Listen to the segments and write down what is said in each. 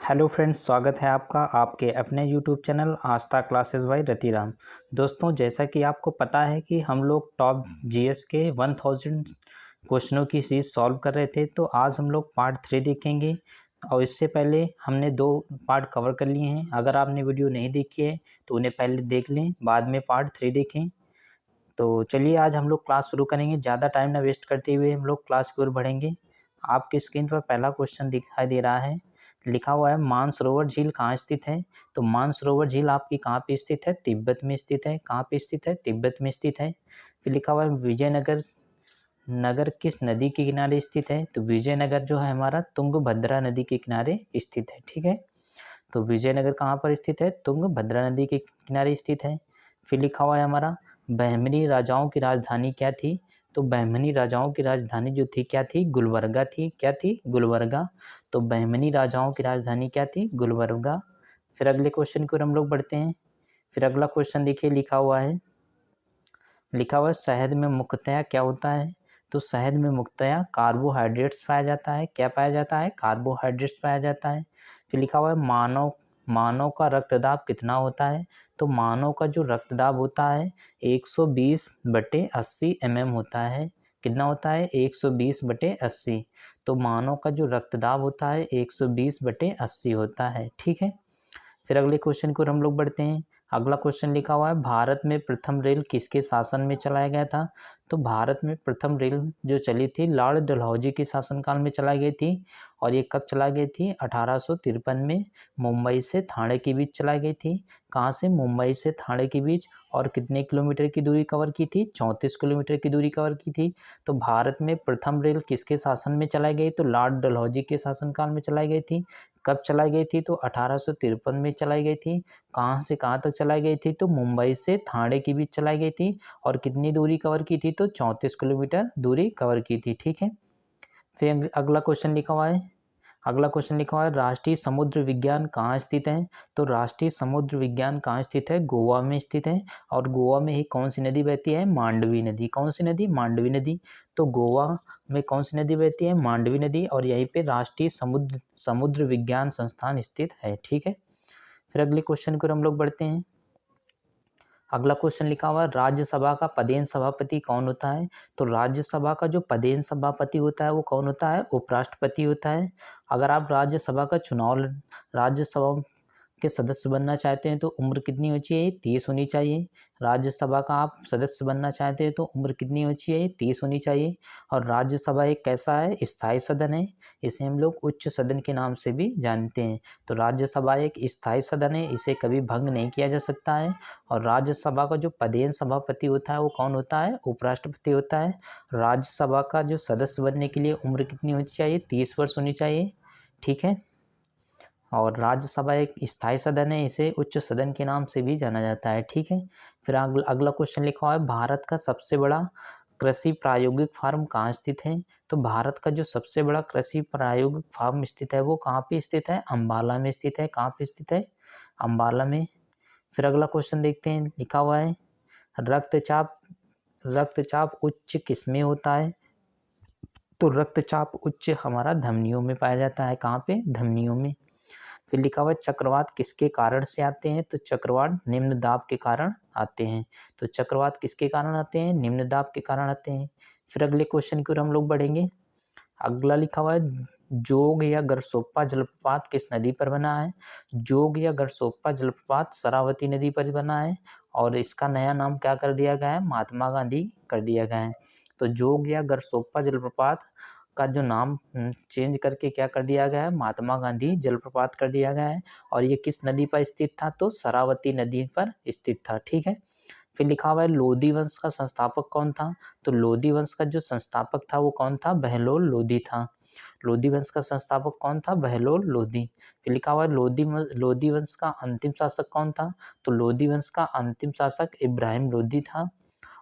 Hello friends, स्वागत है आपका आपके अपने यूट्यूब चैनल आस्था क्लासेस बाय रतिराम। दोस्तों, जैसा कि आपको पता है कि हम लोग टॉप जीएस के 1000 क्वेश्चनों की सीरीज सॉल्व कर रहे थे, तो आज हम लोग पार्ट 3 देखेंगे। और इससे पहले हमने 2 पार्ट कवर कर लिए हैं। अगर आपने वीडियो नहीं देखी है तो उन्हें पहले देख लें, बाद में पार्ट 3 देखें। तो चलिए आज हम लोग क्लास शुरू करेंगे। ज़्यादा टाइम ना वेस्ट करते हुए हम लोग क्लास की ओर बढ़ेंगे। आपकी स्क्रीन पर पहला क्वेश्चन दिखाई दे रहा है, लिखा हुआ है मानसरोवर झील कहाँ स्थित है। तो मानसरोवर झील आपकी कहाँ पे स्थित है? तिब्बत में स्थित है। कहाँ पे स्थित है? तिब्बत में स्थित है। फिर लिखा हुआ है विजयनगर नगर किस नदी के किनारे स्थित है। तो विजयनगर जो है हमारा तुंगभद्रा नदी के किनारे स्थित है। ठीक है, तो विजयनगर कहाँ पर स्थित है? तुंगभद्रा नदी के किनारे स्थित है। फिर लिखा हुआ है हमारा बहमनी राजाओं की राजधानी क्या थी। तो बहमनी राजाओं की राजधानी जो थी क्या थी? गुलबर्गा थी। क्या थी? गुलबर्गा। तो बहमनी राजाओं की राजधानी क्या थी? गुलबर्गा। फिर अगले क्वेश्चन की ओर हम लोग बढ़ते हैं। फिर अगला क्वेश्चन देखिए, लिखा हुआ है शहद में मुख्यतया क्या होता है। तो शहद में मुख्यतया कार्बोहाइड्रेट्स पाया जाता है। क्या पाया जाता है? कार्बोहाइड्रेट्स पाया जाता है। फिर लिखा हुआ है मानव का रक्तदाब कितना होता है। तो मानव का जो रक्तदाब होता है 120/80 mm होता है। कितना होता है? 120/80। तो मानव का जो रक्तदाब होता है 120/80 होता है। ठीक है, फिर अगले क्वेश्चन को हम लोग बढ़ते हैं। अगला क्वेश्चन लिखा हुआ है भारत में प्रथम रेल किसके शासन में चलाया गया था। तो भारत में प्रथम रेल जो चली थी लॉर्ड डलहौजी के शासनकाल में चलाई गई थी। और ये कब चलाई गई थी? 1853 में मुंबई से थाने के बीच चलाई गई थी। कहाँ से? मुंबई से थाने के बीच। और कितने किलोमीटर की दूरी कवर की थी? 34 किलोमीटर की दूरी कवर की थी। तो भारत में प्रथम रेल किसके शासन में चलाई गई? तो लॉर्ड डलहौजी के शासनकाल में चलाई गई थी। कब चलाई गई थी? तो 1853 में चलाई गई थी। कहाँ से कहाँ तक चलाई गई थी? तो मुंबई से थाने के बीच चलाई गई थी। और कितनी दूरी कवर की थी? तो 34 किलोमीटर दूरी कवर की थी। ठीक है, फिर अगला क्वेश्चन लिखा हुआ है राष्ट्रीय समुद्र विज्ञान कहाँ स्थित है। तो राष्ट्रीय समुद्र विज्ञान कहाँ स्थित है? गोवा में स्थित है। और गोवा में ही कौन सी नदी बहती है? मांडवी नदी। कौन सी नदी? मांडवी नदी। तो गोवा में कौन सी नदी बहती है? मांडवी नदी। और यहीं पे राष्ट्रीय समुद्र विज्ञान संस्थान स्थित है। ठीक है, फिर अगले क्वेश्चन को हम लोग बढ़ते हैं। अगला क्वेश्चन लिखा हुआ है राज्यसभा का पदेन सभापति कौन होता है। तो राज्यसभा का जो पदेन सभापति होता है वो कौन होता है? उपराष्ट्रपति होता है। अगर आप राज्यसभा के सदस्य बनना चाहते हैं तो उम्र कितनी होनी चाहिए? 30 होनी चाहिए। राज्यसभा का आप सदस्य बनना चाहते हैं तो उम्र कितनी होनी चाहिए? 30 होनी चाहिए। और राज्यसभा एक कैसा है? स्थायी सदन है। इसे हम लोग उच्च सदन के नाम से भी जानते हैं। तो राज्यसभा एक स्थायी सदन है, इसे कभी भंग नहीं किया जा सकता है। और राज्यसभा का जो पदेन सभापति होता है वो कौन होता है? उपराष्ट्रपति होता है। राज्यसभा का जो सदस्य बनने के लिए उम्र कितनी होनी चाहिए? 30 वर्ष होनी चाहिए। ठीक है, और राज्यसभा एक स्थायी सदन है, इसे उच्च सदन के नाम से भी जाना जाता है। ठीक है, फिर अगला क्वेश्चन लिखा हुआ है भारत का सबसे बड़ा कृषि प्रायोगिक फार्म कहाँ स्थित है। तो भारत का जो सबसे बड़ा कृषि प्रायोगिक फार्म स्थित है वो कहाँ पे स्थित है? अंबाला में स्थित है। कहाँ पे स्थित है? अंबाला में। फिर अगला क्वेश्चन देखते हैं, लिखा हुआ है रक्तचाप रक्तचाप उच्च किसमें होता है। तो रक्तचाप उच्च हमारा धमनियों में पाया जाता है। कहाँ पे? धमनियों में। फिर लिखा हुआ है चक्रवात किसके कारण से आते हैं। तो चक्रवात निम्न दाब के कारण आते हैं। तो चक्रवात किसके कारण आते हैं? निम्न दाब के कारण आते हैं। फिर अगले क्वेश्चन की ओर हम लोग बढ़ेंगे। अगला लिखा हुआ है जोग या गरसोप्पा जलप्रपात किस नदी पर बना है। जोग या गरसोप्पा जलप्रपात शरावती नदी पर बना है। और इसका नया नाम क्या कर दिया गया है? महात्मा गांधी कर दिया गया है। तो जोग या गरसोप्पा जलप्रपात का जो नाम चेंज करके क्या कर दिया गया है? महात्मा गांधी जलप्रपात कर दिया गया है। और ये किस नदी पर स्थित था? तो शरावती नदी पर स्थित था। ठीक है, फिर लिखा हुआ है लोधी वंश का संस्थापक कौन था। तो लोधी वंश का जो संस्थापक था वो कौन था? बहलोल लोधी था। लोधी वंश का संस्थापक कौन था? बहलोल लोधी। फिर लिखा हुआ है लोधी वंश का अंतिम शासक कौन था। तो लोधी वंश का अंतिम शासक इब्राहिम लोधी था।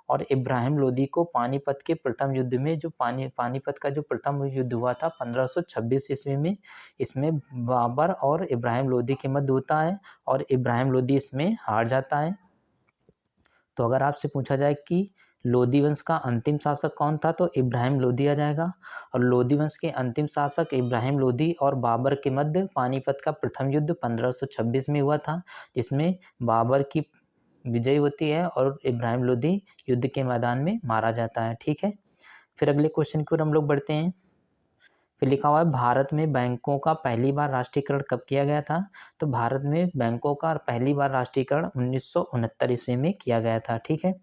और इब्राहिम लोधी को पानीपत के प्रथम युद्ध में जो पानीपत का जो प्रथम युद्ध हुआ था 1526 ईस्वी में, इसमें बाबर और इब्राहिम लोधी के मध्य होता है। और इब्राहिम लोधी इसमें हार जाता है। तो अगर आपसे पूछा जाए कि लोदी वंश का अंतिम शासक कौन था? तो इब्राहिम लोदी आ जाएगा। और लोदी वंश के अंतिम शासक इब्राहिम लोदी और बाबर के मध्य पानीपत का प्रथम युद्ध 1526 में हुआ था, जिसमें बाबर की विजय होती है और इब्राहिम लोदी युद्ध के मैदान में मारा जाता है। ठीक है, फिर अगले क्वेश्चन की ओर हम लोग बढ़ते हैं। फिर लिखा हुआ है भारत में बैंकों का पहली बार राष्ट्रीयकरण कब किया गया था? तो भारत में बैंकों का पहली बार राष्ट्रीयकरण 1969 ईस्वी में किया गया था। ठीक है,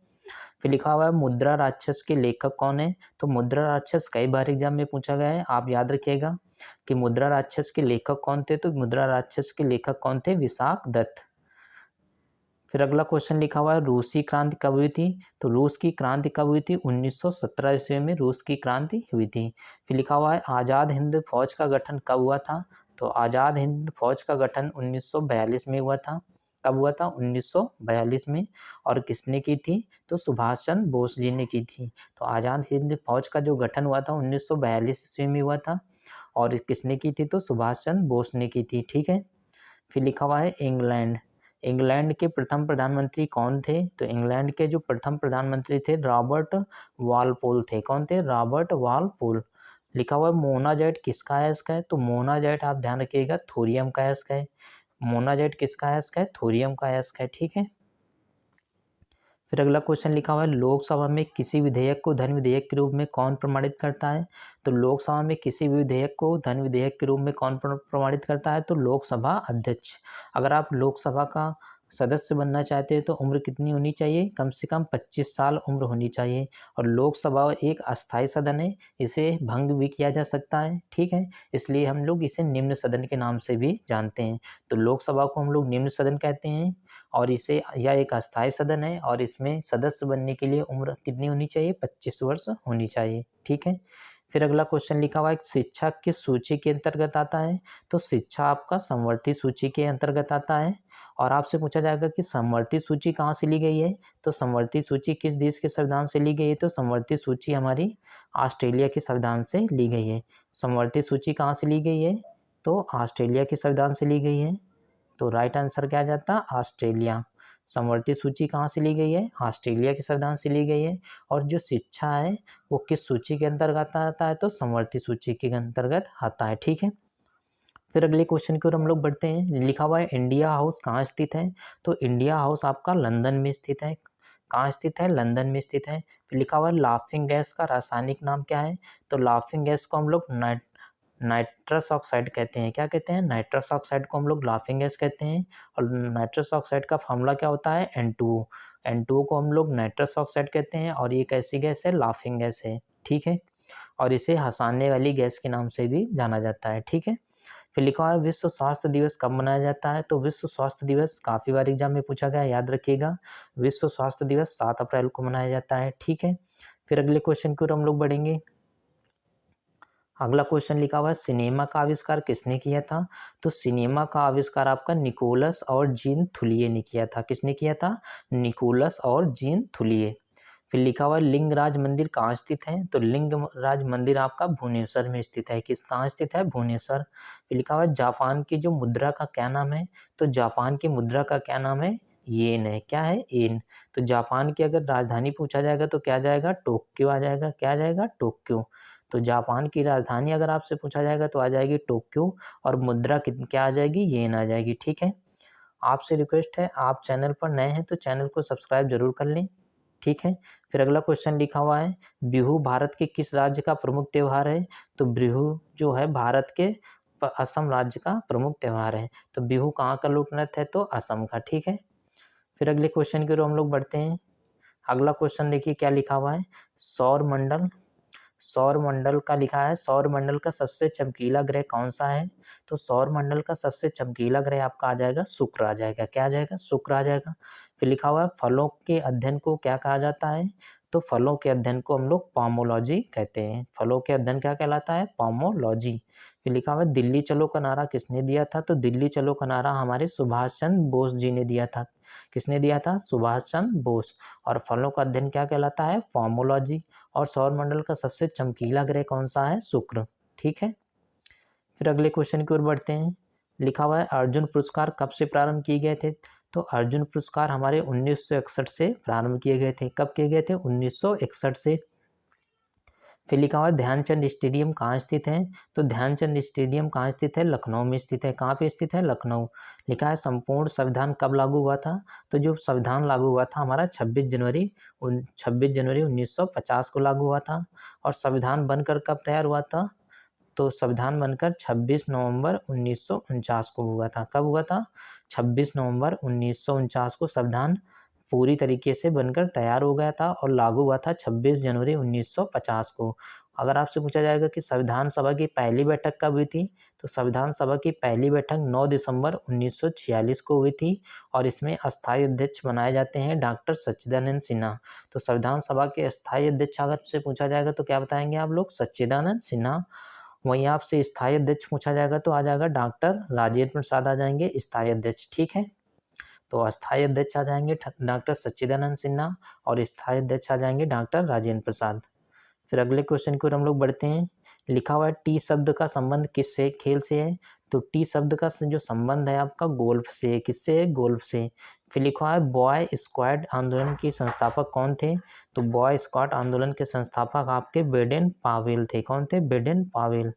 फिर लिखा हुआ है मुद्रा राक्षस के लेखक कौन है? तो मुद्रा राक्षस कई बार एग्जाम में पूछा गया है, आप याद रखिएगा कि मुद्रा राक्षस के लेखक कौन थे। तो मुद्रा राक्षस के लेखक कौन थे? विशाख दत्त। फिर अगला क्वेश्चन लिखा हुआ है रूसी क्रांति कब हुई थी? तो रूस की क्रांति कब हुई थी? 1917 ईस्वी में रूस की क्रांति हुई थी। फिर लिखा हुआ है आज़ाद हिंद फौज का गठन कब हुआ था? तो आज़ाद हिंद फौज का गठन 1942 में हुआ था। कब हुआ था? 1942 में। और किसने की थी? तो सुभाष चंद्र बोस जी ने की थी। तो आज़ाद हिंद फौज का जो गठन हुआ था 1942 ईस्वी में हुआ था, और किसने की थी? तो सुभाष चंद्र बोस ने की थी। ठीक है, फिर लिखा हुआ है इंग्लैंड। इंग्लैंड के प्रथम प्रधानमंत्री कौन थे? तो इंग्लैंड के जो प्रथम प्रधानमंत्री थे रॉबर्ट वालपोल थे। कौन थे? Robert Walpole. लिखा हुआ है मोनाजाइट किसका अयस्क है? तो मोनाजाइट आप ध्यान रखिएगा थोरियम का अयस्क है। मोनाजाइट किसका अयस्क है? थोरियम का अयस्क है। ठीक है, फिर अगला क्वेश्चन लिखा हुआ है लोकसभा में किसी विधेयक को धन विधेयक के रूप में कौन प्रमाणित करता है? तो लोकसभा में किसी भी विधेयक को धन विधेयक के रूप में कौन प्रमाणित करता है? तो लोकसभा अध्यक्ष। अगर आप लोकसभा का सदस्य बनना चाहते हैं तो उम्र कितनी होनी चाहिए? कम से कम 25 साल उम्र होनी चाहिए। और लोकसभा एक अस्थायी सदन है, इसे भंग भी किया जा सकता है। ठीक है, इसलिए हम लोग इसे निम्न सदन के नाम से भी जानते हैं। तो लोकसभा को हम लोग निम्न सदन कहते हैं, और इसे यह एक अस्थायी सदन है और इसमें सदस्य बनने के लिए उम्र कितनी होनी चाहिए? 25 वर्ष होनी चाहिए। ठीक है, फिर अगला क्वेश्चन लिखा हुआ है शिक्षा किस सूची के अंतर्गत आता है? तो शिक्षा आपका समवर्ती सूची के अंतर्गत आता है। और आपसे पूछा जाएगा कि समवर्ती सूची कहाँ से ली गई है? तो समवर्ती सूची किस देश के संविधान से ली गई है? तो समवर्ती सूची हमारी ऑस्ट्रेलिया के संविधान से ली गई है। समवर्ती सूची कहाँ से ली गई है? तो ऑस्ट्रेलिया के संविधान से ली गई है। तो राइट आंसर क्या आ जाता? ऑस्ट्रेलिया। समवर्ती सूची कहाँ से ली गई है? ऑस्ट्रेलिया के संविधान से ली गई है। और जो शिक्षा है वो किस सूची के अंतर्गत आता है? तो समवर्ती सूची के अंतर्गत आता है। ठीक है, फिर अगले क्वेश्चन की ओर हम लोग बढ़ते हैं। लिखा हुआ है इंडिया हाउस कहाँ स्थित है? तो इंडिया हाउस आपका लंदन में स्थित है। कहाँ स्थित है? लंदन में स्थित है। फिर लिखा हुआ है लाफिंग गैस का रासायनिक नाम क्या है? तो लाफिंग गैस को हम लोग नाइट्रस ऑक्साइड कहते हैं। क्या कहते हैं? नाइट्रस ऑक्साइड को हम लोग लाफिंग गैस कहते हैं। और नाइट्रस ऑक्साइड का फॉर्मूला क्या होता है? N2O। N2O को हम लोग नाइट्रस ऑक्साइड कहते हैं, और ये एक ऐसी गैस है, लाफिंग गैस है। ठीक है, और इसे हंसाने वाली गैस के नाम से भी जाना जाता है। ठीक है, फिर लिखा हुआ है विश्व स्वास्थ्य दिवस कब मनाया जाता है? तो विश्व स्वास्थ्य दिवस काफ़ी बार एग्जाम में पूछा गया, याद रखिएगा। विश्व स्वास्थ्य दिवस 7 अप्रैल को मनाया जाता है। ठीक है, फिर अगले क्वेश्चन की ओर हम लोग बढ़ेंगे। अगला क्वेश्चन लिखा हुआ है सिनेमा का आविष्कार किसने किया था? तो सिनेमा का आविष्कार आपका निकोलस और जीन थुलिये ने किया था। किसने किया था? निकोलस और जीन थुलिये। फिर लिखा हुआ है लिंगराज मंदिर कहाँ स्थित है? तो लिंगराज मंदिर आपका भुवनेश्वर में स्थित है। कहाँ स्थित है? भुवनेश्वर। फिर लिखा हुआ है जापान की जो मुद्रा का क्या नाम है? तो जापान की मुद्रा का क्या नाम है? येन है। क्या है? येन। तो जापान की अगर राजधानी पूछा जाएगा तो क्या जाएगा? टोक्यो आ जाएगा। क्या आ जाएगा? टोक्यो। तो जापान की राजधानी अगर आपसे पूछा जाएगा तो आ जाएगी टोक्यो, और मुद्रा क्या आ जाएगी? येन आ जाएगी। ठीक है, आपसे रिक्वेस्ट है, आप चैनल पर नए हैं तो चैनल को सब्सक्राइब जरूर कर लें। ठीक है, फिर अगला क्वेश्चन लिखा हुआ है बिहू भारत के किस राज्य का प्रमुख त्यौहार है? तो बिहू जो है भारत के असम राज्य का प्रमुख त्यौहार है। तो बिहू कहाँ का लोक नृत्य है? तो असम का। ठीक है, फिर अगले क्वेश्चन की ओर हम लोग बढ़ते हैं। अगला क्वेश्चन देखिए क्या लिखा हुआ है सौर मंडल। सौर मंडल का लिखा है सौर मंडल का सबसे चमकीला ग्रह कौन सा है? तो सौर मंडल का सबसे चमकीला ग्रह आपका आ जाएगा शुक्र आ जाएगा। क्या आ जाएगा? शुक्र आ जाएगा। फिर लिखा हुआ है फलों के अध्ययन को क्या कहा जाता है? तो फलों के अध्ययन को हम लोग पोमोलॉजी कहते हैं। फलों के अध्ययन क्या कहलाता है? पोमोलॉजी। फिर लिखा हुआ है दिल्ली चलो का नारा किसने दिया था? तो दिल्ली चलो का नारा हमारे सुभाष चंद्र बोस जी ने दिया था। किसने दिया था? सुभाष चंद्र बोस। और फलों का अध्ययन क्या कहलाता है? पोमोलॉजी। और सौर मंडल का सबसे चमकीला ग्रह कौन सा है? शुक्र। ठीक है, फिर अगले क्वेश्चन की ओर बढ़ते हैं। लिखा हुआ है अर्जुन पुरस्कार कब से प्रारंभ किए गए थे? तो अर्जुन पुरस्कार हमारे 1961 से प्रारंभ किए गए थे। कब किए गए थे? 1961 से। फिर लिखा हुआ है ध्यानचंद स्टेडियम कहाँ स्थित है? तो ध्यानचंद स्टेडियम कहाँ स्थित है? लखनऊ में स्थित है। कहाँ पे स्थित है? लखनऊ। लिखा है संपूर्ण संविधान कब लागू हुआ था? तो जो संविधान लागू हुआ था हमारा 26 जनवरी 1950 को लागू हुआ था। और संविधान बनकर कब तैयार हुआ था? तो संविधान बनकर 26 नवंबर 1949 को हुआ था। कब हुआ था? 26 नवंबर 1949 को संविधान पूरी तरीके से बनकर तैयार हो गया था और लागू हुआ था 26 जनवरी 1950 को। अगर आपसे पूछा जाएगा कि संविधान सभा की पहली बैठक कब हुई थी? तो संविधान सभा की पहली बैठक 9 दिसंबर 1946 को हुई थी और इसमें अस्थायी अध्यक्ष बनाए जाते हैं डॉक्टर सच्चिदानंद सिन्हा। तो संविधान सभा के अस्थायी अध्यक्ष अगर से पूछा जाएगा तो क्या बताएंगे आप लोग? सच्चिदानंद सिन्हा। वहीं आपसे स्थायी अध्यक्ष पूछा जाएगा तो आ जाएगा डॉक्टर राजेंद्र प्रसाद आ जाएंगे स्थायी अध्यक्ष। ठीक है, तो अस्थायी अध्यक्ष आ जाएंगे डॉक्टर सच्चिदानंद सिन्हा और स्थायी अध्यक्ष आ जाएंगे डॉक्टर राजेंद्र प्रसाद। फिर अगले क्वेश्चन की ओर हम लोग बढ़ते हैं। लिखा हुआ है टी शब्द का संबंध किससे? खेल से है। तो टी शब्द का जो संबंध है आपका गोल्फ से है। किससे है? गोल्फ से। फिर लिखा हुआ है बॉय स्क्वाड आंदोलन के संस्थापक कौन थे? तो बॉय स्क्वाड आंदोलन के संस्थापक आपके बेडेन पावेल थे। कौन थे? Baden Powell.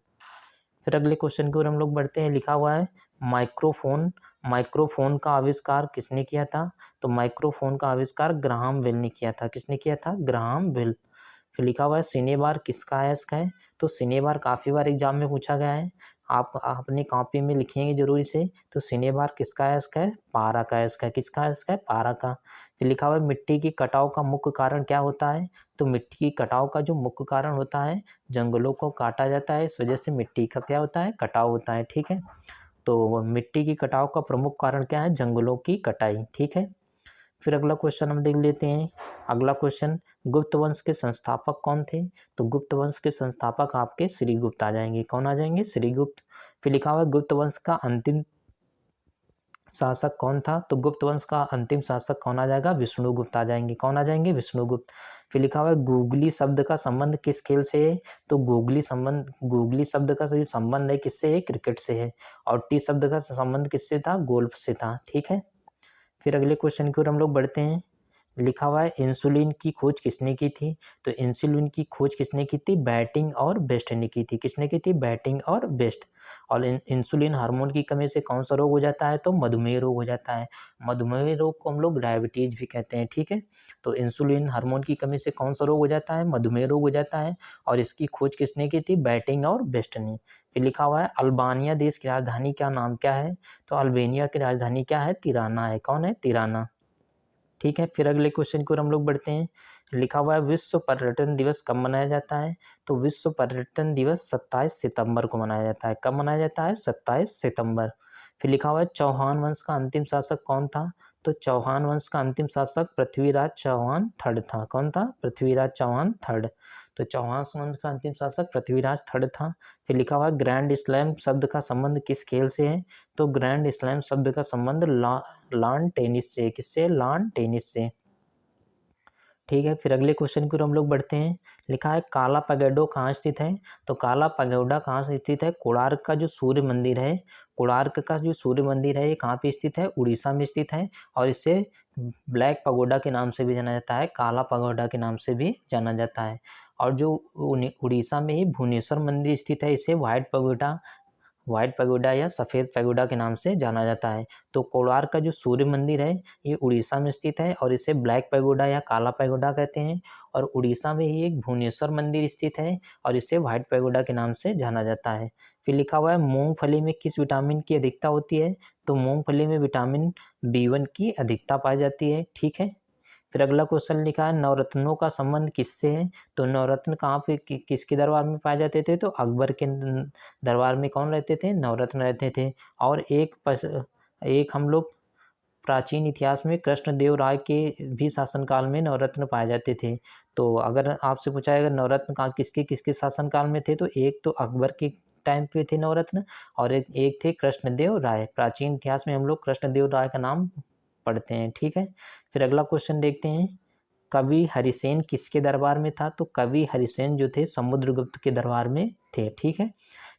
फिर अगले क्वेश्चन की ओर हम लोग बढ़ते हैं। लिखा हुआ है माइक्रोफोन माइक्रोफोन का आविष्कार किसने किया था? तो माइक्रोफोन का आविष्कार ग्राहम बेल ने किया था। किसने किया था? Graham Bell. फिर लिखा हुआ है सिनेबार किसका अयस्क है? तो सिनेबार काफ़ी बार एग्जाम में पूछा गया है। आप अपनी कॉपी में लिखेंगे जरूरी से। तो सिनेबार किसका अयस्क है? पारा का अयस्क है। किसका अयस्क है? पारा का। फिर लिखा हुआ है मिट्टी की कटाव का मुख्य कारण क्या होता है? तो मिट्टी की कटाव का जो मुख्य कारण होता है, जंगलों को काटा जाता है, इस वजह से मिट्टी का क्या होता है? कटाव होता है। ठीक है, तो मिट्टी की कटाव का प्रमुख कारण क्या है? जंगलों की कटाई। ठीक है, फिर अगला क्वेश्चन हम देख लेते हैं। अगला क्वेश्चन, गुप्त वंश के संस्थापक कौन थे? तो गुप्त वंश के संस्थापक आपके श्रीगुप्त आ जाएंगे। कौन आ जाएंगे? श्रीगुप्त। फिर लिखा हुआ है गुप्त वंश का अंतिम शासक कौन था? तो गुप्त वंश का अंतिम शासक कौन आ जाएगा? विष्णुगुप्त आ जाएंगे। कौन आ जाएंगे? विष्णुगुप्त। फिर लिखा हुआ है गूगली शब्द का संबंध किस खेल से है? तो गूगली शब्द का जो संबंध है किससे है? क्रिकेट से है। और टी शब्द का संबंध किससे था? गोल्फ से था। ठीक है, फिर अगले क्वेश्चन की ओर हम लोग बढ़ते हैं। लिखा हुआ है इंसुलिन की खोज किसने की थी? तो इंसुलिन की खोज किसने की थी? बैटिंग और बेस्ट ने की थी। किसने की थी? बैटिंग और बेस्ट। और इंसुलिन हार्मोन की कमी से कौन सा रोग हो जाता है? तो मधुमेह रोग हो जाता है। मधुमेह रोग को हम लोग डायबिटीज भी कहते हैं। ठीक है, तो इंसुलिन हार्मोन की कमी से कौन सा रोग हो जाता है? मधुमेह रोग हो जाता है। और इसकी खोज किसने की थी? बैटिंग और बेस्ट ने। फिर लिखा हुआ है अल्बानिया देश की राजधानी का नाम क्या है? तो अल्बानिया की राजधानी क्या है? तिराना है। कौन है? तिराना। ठीक है, फिर अगले क्वेश्चन की ओर हम लोग बढ़ते हैं। लिखा हुआ है विश्व पर्यटन दिवस कब मनाया जाता है? तो विश्व पर्यटन दिवस 27 सितंबर को मनाया जाता है। कब मनाया जाता है? 27 सितंबर। फिर लिखा हुआ है चौहान वंश का अंतिम शासक कौन था? तो चौहान वंश का अंतिम शासक पृथ्वीराज चौहान थर्ड था। कौन था? पृथ्वीराज चौहान थर्ड। तो चौहान वंश का अंतिम शासक पृथ्वीराज थर्ड था। फिर लिखा हुआ है ग्रैंड स्लैम शब्द का संबंध किस खेल से है? तो ग्रैंड स्लैम शब्द का संबंध लॉन टेनिस से। किससे? लॉन टेनिस से। ठीक है, फिर अगले क्वेश्चन की ओर हम लोग बढ़ते हैं। लिखा है काला पगेडो कहाँ स्थित है? तो काला पगोडा कहाँ से स्थित है? कोणार्क का जो सूर्य मंदिर है, कोणार्क का जो सूर्य मंदिर है ये कहाँ पे स्थित है? उड़ीसा में स्थित है। और इसे ब्लैक पगोडा के नाम से भी जाना जाता है, काला पगोडा के नाम से भी जाना जाता है। और जो उड़ीसा में ही भुवनेश्वर मंदिर स्थित है इसे व्हाइट पैगोडा या सफ़ेद पैगोडा के नाम से जाना जाता है। तो कोणार्क का जो सूर्य मंदिर है ये उड़ीसा में स्थित है और इसे ब्लैक पैगोडा या काला पैगोडा कहते हैं। और उड़ीसा में ही एक भुवनेश्वर मंदिर स्थित है और इसे व्हाइट पैगोडा के नाम से जाना जाता है। फिर लिखा हुआ है मूंगफली में किस विटामिन की अधिकता होती है? तो मूंगफली में विटामिन B1 की अधिकता पाई जाती है। ठीक है, फिर अगला क्वेश्चन लिखा है नवरत्नों का संबंध किससे है? तो नवरत्न कहाँ पे किसके दरबार में पाए जाते थे? तो अकबर के दरबार में कौन रहते थे? नवरत्न रहते थे। और एक हम लोग प्राचीन इतिहास में कृष्णदेव राय के भी शासनकाल में नवरत्न पाए जाते थे। तो अगर आपसे पूछा जाएगा नवरत्न कहाँ किसके किसके शासनकाल में थे, तो एक तो अकबर के टाइम पे थे नवरत्न और एक थे कृष्णदेव राय। प्राचीन इतिहास में हम लोग कृष्णदेव राय का नाम पढ़ते हैं। ठीक है, फिर अगला क्वेश्चन देखते हैं। कवि हरिसेन किसके दरबार में था? तो कवि हरिसेन जो थे समुद्रगुप्त के दरबार में थे। ठीक है,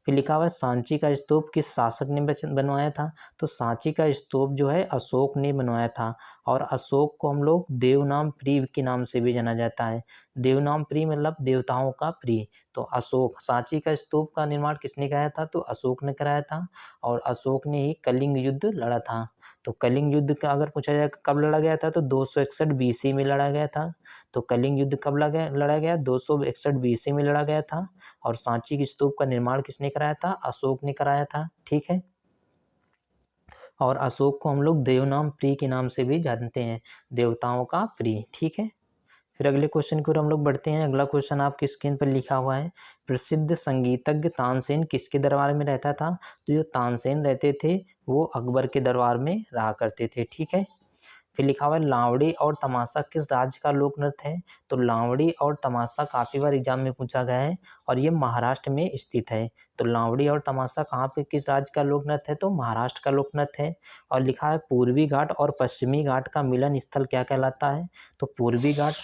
फिर लिखा हुआ है सांची का स्तूप किस शासक ने बनवाया था, तो सांची का स्तूप जो है अशोक ने बनवाया था। और अशोक को हम लोग देवनाम प्रिय के नाम से भी जाना जाता है। देवनाम प्रिय मतलब देवताओं का प्रिय। तो अशोक, सांची का स्तूप का निर्माण किसने कराया था, तो अशोक ने कराया था। और अशोक ने ही कलिंग युद्ध लड़ा था। तो कलिंग युद्ध का अगर पूछा जाए कब लड़ा गया था, तो 261 बीसी में लड़ा गया था। तो कलिंग युद्ध कब लड़ा गया, 261 बीसी में लड़ा गया था। और सांची की स्तूप का निर्माण किसने कराया था, अशोक ने कराया था। ठीक है। और अशोक को हम लोग देवनाम प्रिय के नाम से भी जानते हैं, देवताओं का प्रिय। ठीक है। फिर अगले क्वेश्चन की ओर हम लोग बढ़ते हैं। अगला क्वेश्चन आपकी स्क्रीन पर लिखा हुआ है, प्रसिद्ध संगीतज्ञ तानसेन किसके दरबार में रहता था, तो जो तानसेन रहते थे वो अकबर के दरबार में रहा करते थे। ठीक है। फिर लिखा हुआ है लावड़ी और तमाशा किस राज्य का लोक नृत्य है, तो लावड़ी और तमाशा काफ़ी बार एग्जाम में पूछा गया है और ये महाराष्ट्र में स्थित है। तो लावड़ी और तमाशा कहाँ पे, किस राज्य का लोक नृत्य है, तो महाराष्ट्र का लोक नृत्य है। और लिखा है पूर्वी घाट और पश्चिमी घाट का मिलन स्थल क्या कहलाता है, तो पूर्वी घाट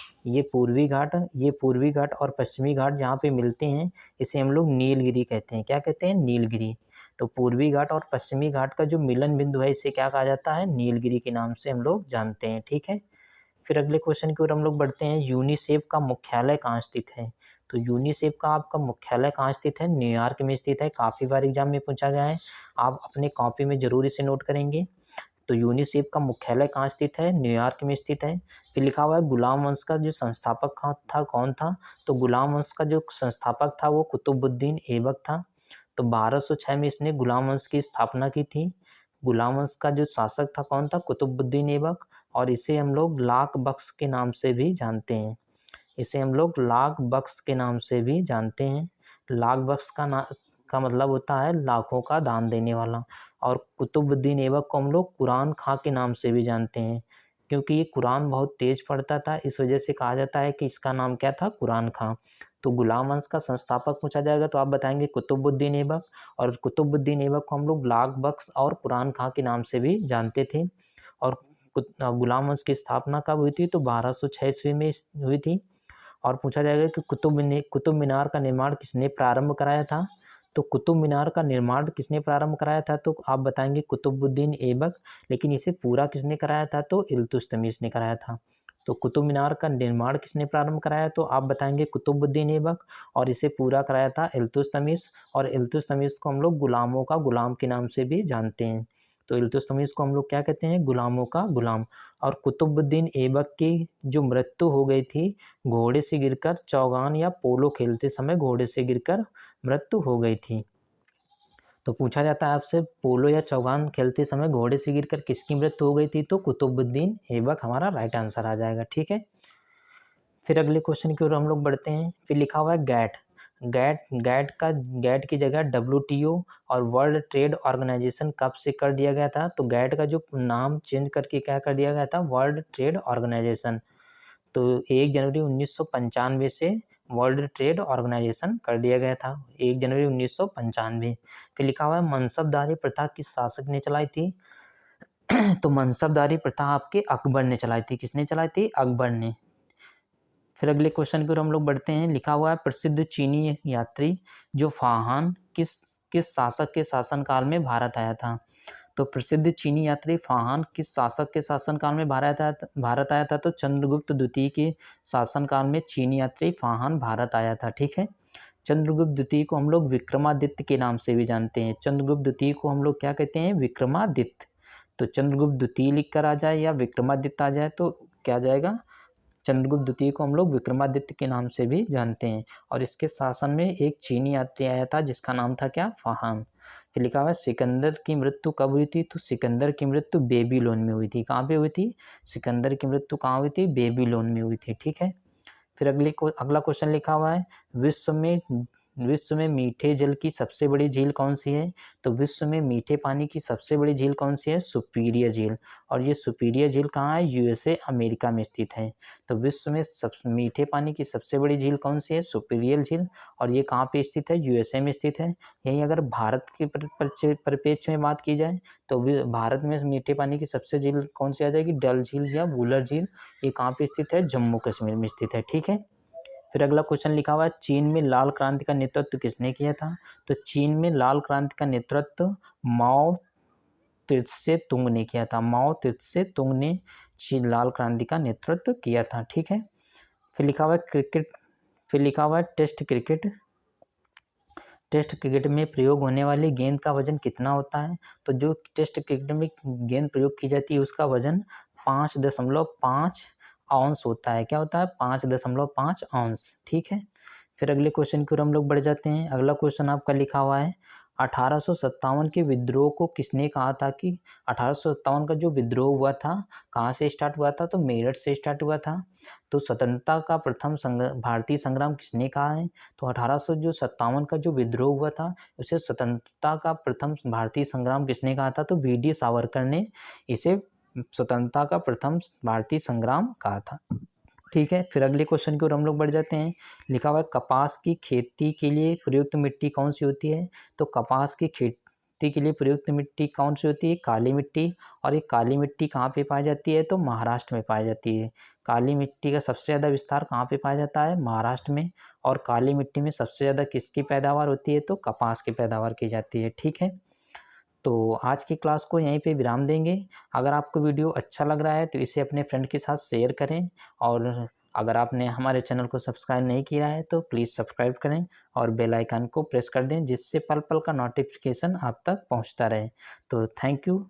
और पश्चिमी घाट जहाँ पे मिलते हैं इसे हम लोग नीलगिरी कहते हैं। क्या कहते हैं, नीलगिरी। तो पूर्वी घाट और पश्चिमी घाट का जो मिलन बिंदु है इसे क्या कहा जाता है, नीलगिरी के नाम से हम लोग जानते हैं। ठीक है। फिर अगले क्वेश्चन की ओर हम लोग बढ़ते हैं, यूनिसेफ का मुख्यालय कहाँ स्थित है, तो यूनिसेफ का आपका मुख्यालय कहाँ स्थित है, न्यूयॉर्क में स्थित है। काफ़ी बार एग्जाम में पूछा गया है, आप अपने कॉपी में जरूर इसे नोट करेंगे। तो यूनिसेफ का मुख्यालय कहाँ स्थित है, न्यूयॉर्क में स्थित है। फिर लिखा हुआ है गुलाम वंश का जो संस्थापक था कौन था, तो गुलाम वंश का जो संस्थापक था वो कुतुबुद्दीन ऐबक था। तो 1206 में इसने गुलाम वंश की स्थापना की थी। गुलाम वंश का जो शासक था कौन था, कुतुबुद्दीन ऐबक। और इसे हम लोग लाख बख्श के नाम से भी जानते हैं। इसे हम लोग लाख बख्श के नाम से भी जानते हैं। लाख बख्श का मतलब होता है लाखों का दान देने वाला। और कुतुबुद्दीन ऐबक को हम लोग कुरान खां के नाम से भी जानते हैं, क्योंकि ये कुरान बहुत तेज पढ़ता था, इस वजह से कहा जाता है कि इसका नाम क्या था, कुरान खां। तो गुलाम वंश का संस्थापक पूछा जाएगा तो आप बताएंगे कुतुबुद्दीन ऐबक। और कुतुबुद्दीन ऐबक को हम लोग लाख बख्श और कुरान खां के नाम से भी जानते थे। और गुलाम वंश की स्थापना कब हुई थी, तो 1206 ईस्वी में हुई थी। और पूछा जाएगा कि कुतुब मीनार का निर्माण किसने प्रारंभ कराया था, तो कुतुब मीनार का निर्माण किसने प्रारंभ कराया था, तो आप बताएंगे कुतुबुद्दीन ऐबक। लेकिन इसे पूरा किसने कराया था, तो इल्तुतमिश ने कराया था। तो कुतुब मीनार का निर्माण किसने प्रारंभ कराया, तो आप बताएंगे कुतुबुद्दीन ऐबक। और इसे पूरा कराया था इल्तुतमिश। और इल्तुतमिश को हम लोग गुलामों का गुलाम के नाम से भी जानते हैं। तो इल्तुतमिश को हम लोग क्या कहते हैं, गुलामों का गुलाम। और कुतुबुद्दीन ऐबक की जो मृत्यु हो गई थी, घोड़े से गिरकर, चौगान या पोलो खेलते समय घोड़े से गिरकर मृत्यु हो गई थी। तो पूछा जाता है आपसे, पोलो या चौगान खेलते समय घोड़े से गिरकर किसकी मृत्यु हो गई थी, तो कुतुबुद्दीन ऐबक हमारा राइट आंसर आ जाएगा। ठीक है। फिर अगले क्वेश्चन की ओर हम लोग बढ़ते हैं। फिर लिखा हुआ है गैट। गैट की जगह WTO और वर्ल्ड ट्रेड ऑर्गेनाइजेशन कब से कर दिया गया था, तो गैट का जो नाम चेंज करके क्या कर दिया गया था, वर्ल्ड ट्रेड ऑर्गेनाइजेशन। तो 1 जनवरी 1995 से वर्ल्ड ट्रेड ऑर्गेनाइजेशन कर दिया गया था, 1 जनवरी 1995। फिर लिखा हुआ है मनसबदारी प्रथा किस शासक ने चलाई थी, तो मनसबदारी प्रथा आपके अकबर ने चलाई थी। किसने चलाई थी, अकबर ने। फिर अगले क्वेश्चन की ओर हम लोग बढ़ते हैं। लिखा हुआ है प्रसिद्ध चीनी यात्री जो फाहान किस किस शासक के शासनकाल में भारत आया था, तो प्रसिद्ध चीनी यात्री फाहान किस शासक के शासनकाल में भारत आया था, तो चंद्रगुप्त द्वितीय के शासनकाल में चीनी यात्री फाहान भारत आया था। ठीक है। चंद्रगुप्त द्वितीय को हम लोग विक्रमादित्य के नाम से भी जानते हैं। चंद्रगुप्त द्वितीय को हम लोग क्या कहते हैं, विक्रमादित्य। तो चंद्रगुप्त द्वितीय लिख कर आ जाए या विक्रमादित्य आ जाए तो क्या आ जाएगा, चंद्रगुप्त द्वितीय को हम लोग विक्रमादित्य के नाम से भी जानते हैं। और इसके शासन में एक चीनी यात्री आया था जिसका नाम था क्या, फाहान। फिर लिखा हुआ है सिकंदर की मृत्यु कब हुई थी, तो सिकंदर की मृत्यु बेबीलोन में हुई थी। कहाँ पे हुई थी, सिकंदर की मृत्यु कहाँ हुई थी, बेबीलोन में हुई थी। ठीक है। फिर अगला क्वेश्चन लिखा हुआ है, विश्व में मीठे जल की सबसे बड़ी झील कौन सी है, तो विश्व में मीठे पानी की सबसे बड़ी झील कौन सी है, सुपीरियर झील। और ये सुपीरियर झील कहाँ है, USA अमेरिका में स्थित है। तो विश्व में मीठे पानी की सबसे बड़ी झील कौन सी है, सुपीरियर झील। और ये कहाँ पे स्थित है, USA में स्थित है। यहीं अगर भारत के परिप्रेक्ष्य में बात की जाए तो भारत में मीठे पानी की सबसे झील कौन सी आ जाएगी, डल झील या वुलर झील। ये कहाँ पे स्थित है, जम्मू कश्मीर में स्थित है। ठीक है। फिर अगला क्वेश्चन लिखा हुआ है चीन में लाल क्रांति का नेतृत्व किसने किया था? तो चीन में लाल क्रांति का नेतृत्व माओ त्से तुंग ने किया था। माओ त्से तुंग ने लाल क्रांति का नेतृत्व किया था। ठीक है। फिर लिखा हुआ है क्रिकेट, फिर लिखा हुआ है टेस्ट क्रिकेट। टेस्ट क्रिकेट में प्रयोग होने वाली गेंद का वजन कितना होता है? तो जो टेस्ट क्रिकेट में गेंद प्रयोग की जाती है उसका वजन 5.5 आउंस होता है। क्या होता है? 5.5 आउंस। ठीक है। फिर अगले क्वेश्चन की ओर हम लोग बढ़ जाते हैं। अगला क्वेश्चन आपका लिखा हुआ है 1857 के विद्रोह को किसने कहा था कि 1857 का जो विद्रोह हुआ था कहाँ से स्टार्ट हुआ था? तो मेरठ से स्टार्ट हुआ था। तो स्वतंत्रता का प्रथम भारतीय संग्राम किसने कहा है? तो 1857 का जो विद्रोह हुआ था उसे स्वतंत्रता का प्रथम भारतीय संग्राम किसने कहा था? तो वी.डी. सावरकर ने इसे स्वतंत्रता का प्रथम भारतीय संग्राम कहा था। ठीक है। फिर अगले क्वेश्चन की ओर हम लोग बढ़ जाते हैं। लिखा हुआ है कपास की खेती के लिए प्रयुक्त मिट्टी कौन सी होती है? तो कपास की खेती के लिए प्रयुक्त मिट्टी कौन सी होती है? काली मिट्टी। और ये काली मिट्टी कहाँ पे पाई जाती है? तो महाराष्ट्र में पाई जाती है। काली मिट्टी का सबसे ज़्यादा विस्तार कहाँ पे पाया जाता है? महाराष्ट्र में। और काली मिट्टी में सबसे ज़्यादा किसकी पैदावार होती है? तो कपास की पैदावार की जाती है। ठीक है। तो आज की क्लास को यहीं पे विराम देंगे। अगर आपको वीडियो अच्छा लग रहा है तो इसे अपने फ्रेंड के साथ शेयर करें, और अगर आपने हमारे चैनल को सब्सक्राइब नहीं किया है तो प्लीज़ सब्सक्राइब करें और बेल आइकन को प्रेस कर दें जिससे पल पल का नोटिफिकेशन आप तक पहुंचता रहे। तो थैंक यू।